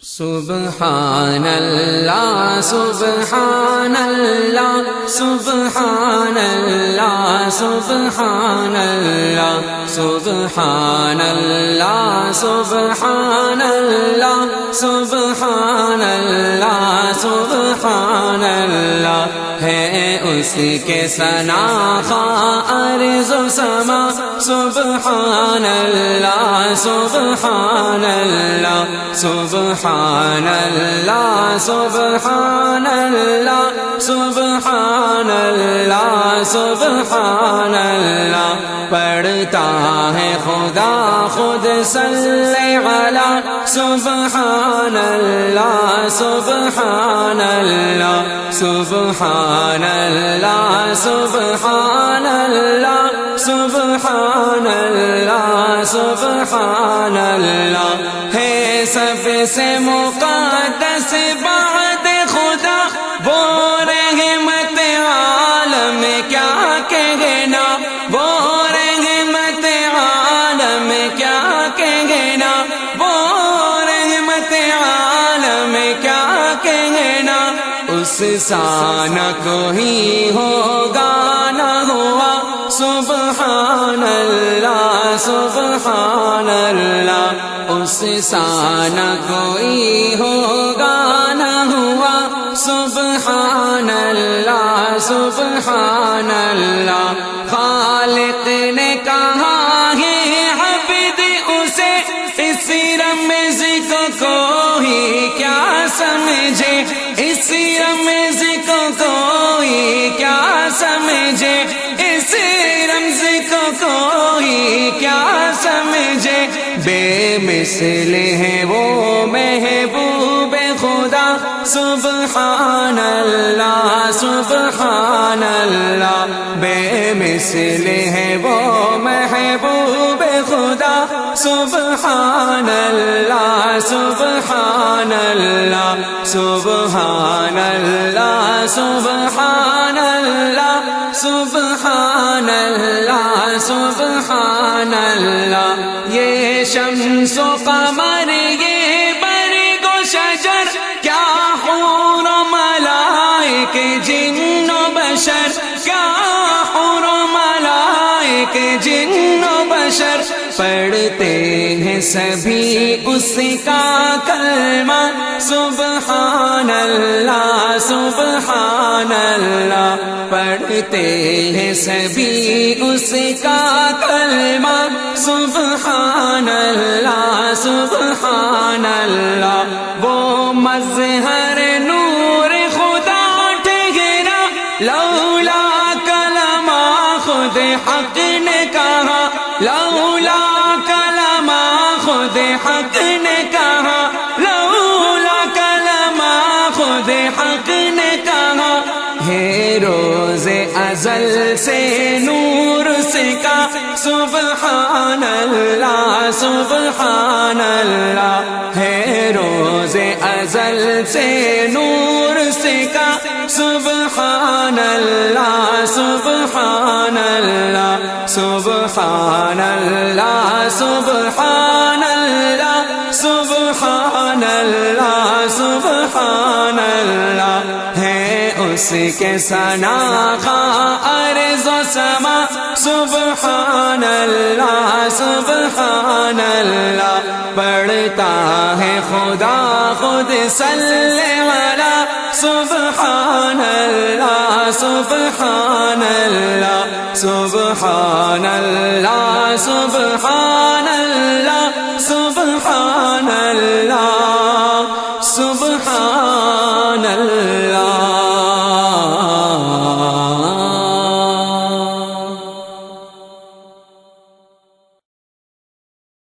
سبحان اللہ سبحان اللہ سبحان اللہ سبحان اللہ سبحان اللہ سبحان اللہ سبحان اللہ سبحان اللہ ہے اس کے ثنا خواہ ارض و سما سبحان اللہ سبحان اللہ سبحان اللہ سبحان اللہ سبحان اللہ سبحان اللہ پڑھتا ہے خدا خود صلی علی سبحان اللہ سبحان اللہ سبحان اللہ سبحان اللہ سبحان اللہ سبحان اللہ ہے سب سے مقدس بعد خدا وہ رحمت عالم کیا کہنا وہ رحمت عالم کیا کہنا وہ رحمت عالم کیا کہنا اس سانہ کوئی ہوگا نہ ہوا سبحان اللہ سبحان اللہ اس سانہ کوئی ہوگا نہ ہوا سبحان اللہ سبحان اللہ خالق نے کہا ہے عبد اسے اس رمز کو کوئی کیا سمجھے اس رمز کو کوئی کیا سمجھے اس رمز کو کوئی کیا سمجھے بے مثل ہے وہ محبوب خدا سبحان اللہ سبحان اللہ بے مثل ہے وہ محبوب خدا سبحان اللہ سبحان اللہ سبحان اللہ سبحان اللہ سبحان اللہ سبحان اللہ یہ شمس و قمر یہ برگ و شجر کیا حور و ملائک جن و بشر کیا حور و ملائک جن و بشر پڑھتے ہیں سبھی اس کا کلمہ سبحان اللہ سبحان اللہ پڑھتے ہیں سبھی اس کا کلمہ سبحان اللہ سبحان اللہ وہ مظہر نور خدا ٹھہرا لولا کلمہ خود حق نے کہا لولا کلمہ خود حق نے کہا لولا کلمہ خود حق نے کہا ہے روز ازل سے نور سے کا سبحان اللہ سبحان اللہ ہے روز ازل سے نور سے کا سبحان اللہ سبحان اللہ سبحان اللہ سبحان اللہ سبحان اللہ سبحان اللہ ہے اس کے ثنا خواہ ارض و سما سبحان اللہ سبحان اللہ پڑھتا ہے خدا خود صلی علی سبحان اللہ سبحان اللہ سبحان اللہ سبحان اللہ سبحان اللہ